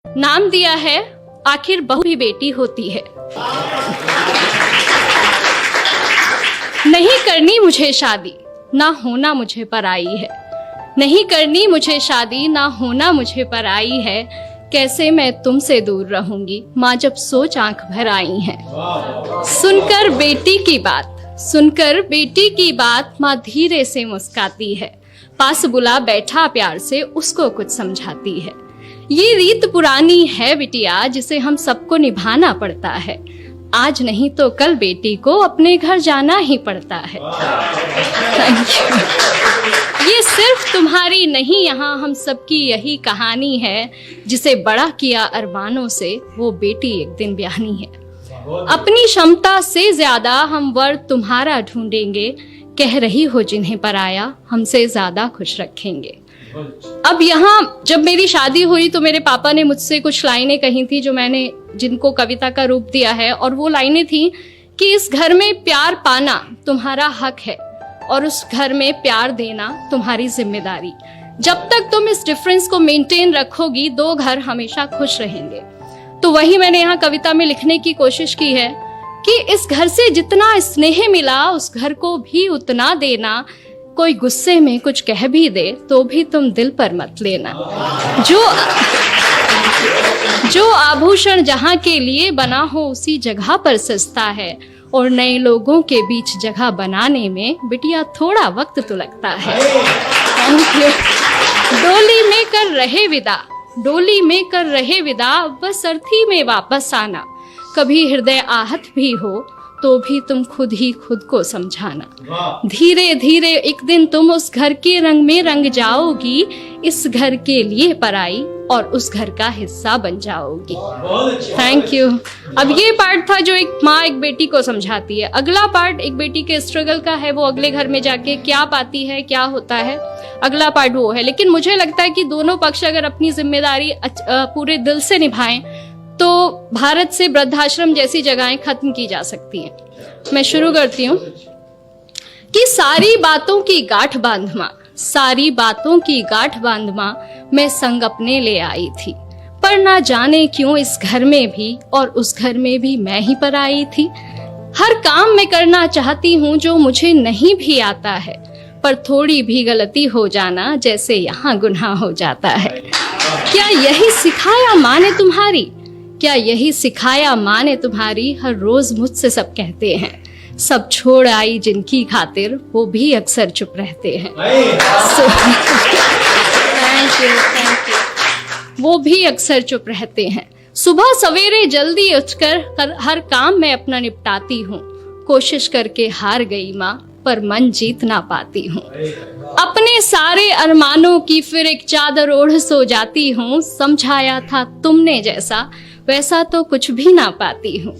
नाम दिया है आखिर बहू भी बेटी होती है। नहीं करनी मुझे शादी, ना होना मुझे पराई है। नहीं करनी मुझे शादी, ना होना मुझे पराई है। कैसे मैं तुमसे दूर रहूंगी, माँ जब सोच आंख भर आई है। सुनकर बेटी की बात माँ धीरे से मुस्काती है। पास बुला बैठा प्यार से उसको कुछ समझाती है। ये रीत पुरानी है बिटिया, जिसे हम सबको निभाना पड़ता है। आज नहीं तो कल बेटी को अपने घर जाना ही पड़ता है। ये सिर्फ तुम्हारी नहीं, यहाँ हम सबकी यही कहानी है। जिसे बड़ा किया अरमानों से, वो बेटी एक दिन ब्याहनी है। अपनी क्षमता से ज्यादा हम वर तुम्हारा ढूंढेंगे। कह रही हो जिन्हें पराया, हमसे ज्यादा खुश रखेंगे। अब यहाँ जब मेरी शादी हुई तो मेरे पापा ने मुझसे कुछ लाइनें कही थी जो मैंने जिनको कविता का रूप दिया है। और वो लाइनें थी कि इस घर में प्यार पाना तुम्हारा हक है और उस घर में प्यार देना तुम्हारी जिम्मेदारी। जब तक तुम इस डिफरेंस को मेंटेन रखोगी, दो घर हमेशा खुश रहेंगे। तो वही मैंने यहाँ कविता में लिखने की कोशिश की है कि इस घर से जितना स्नेह मिला, उस घर को भी उतना देना। कोई गुस्से में कुछ कह भी दे तो भी तुम दिल पर मत लेना। जो आभूषण जहाँ के लिए बना हो, उसी जगह पर सस्ता है। और नए लोगों के बीच जगह बनाने में बिटिया थोड़ा वक्त तो लगता है। डोली में कर रहे विदा, बस अर्थी में वापस आना। कभी हृदय आहत भी हो तो भी तुम खुद ही खुद को समझाना। धीरे धीरे एक दिन तुम उस घर के रंग में रंग जाओगी। इस घर के लिए पराई और उस घर का हिस्सा बन जाओगी। Thank you. अब ये पार्ट था जो एक माँ एक बेटी को समझाती है। अगला पार्ट एक बेटी के स्ट्रगल का है, वो अगले घर में जाके क्या पाती है, क्या होता है, अगला पार्ट वो है। लेकिन मुझे लगता है कि दोनों पक्ष अगर अपनी जिम्मेदारी पूरे दिल से निभाएं तो भारत से वृद्धाश्रम जैसी जगहें खत्म की जा सकती हैं। मैं शुरू करती हूँ कि सारी बातों की गांठ बांध माँ मैं संग अपने ले आई थी। पर ना जाने क्यों इस घर में भी और उस घर में भी मैं ही पर आई थी। हर काम मैं करना चाहती हूँ जो मुझे नहीं भी आता है, पर थोड़ी भी गलती हो जाना जैसे यहाँ गुनाह हो जाता है। क्या यही सिखाया माँ ने तुम्हारी, हर रोज मुझसे सब कहते हैं। सब छोड़ आई जिनकी खातिर, वो भी अक्सर चुप रहते हैं। Thank you. वो भी अक्सर चुप रहते हैं। सुबह सवेरे जल्दी उठकर हर काम मैं अपना निपटाती हूँ। कोशिश करके हार गई माँ, पर मन जीत ना पाती हूँ। अपने सारे अरमानों की फिर एक चादर ओढ़ सो जाती हूँ। समझाया था तुमने जैसा, वैसा तो कुछ भी ना पाती हूँ।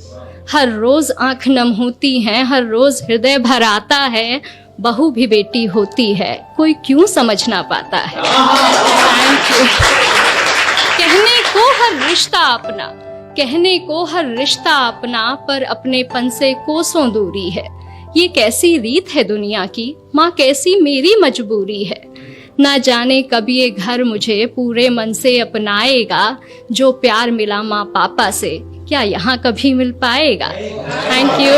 हर रोज आंख नम होती है, हर रोज हृदय भर आता है। बहू भी बेटी होती है, कोई क्यों समझ ना पाता है। Thank you. कहने को हर रिश्ता अपना, पर अपनेपन से कोसों दूरी है। ये कैसी रीत है दुनिया की, माँ कैसी मेरी मजबूरी है। ना जाने कब ये घर मुझे पूरे मन से अपनाएगा। जो प्यार मिला माँ पापा से, क्या यहाँ कभी मिल पाएगा। Thank you.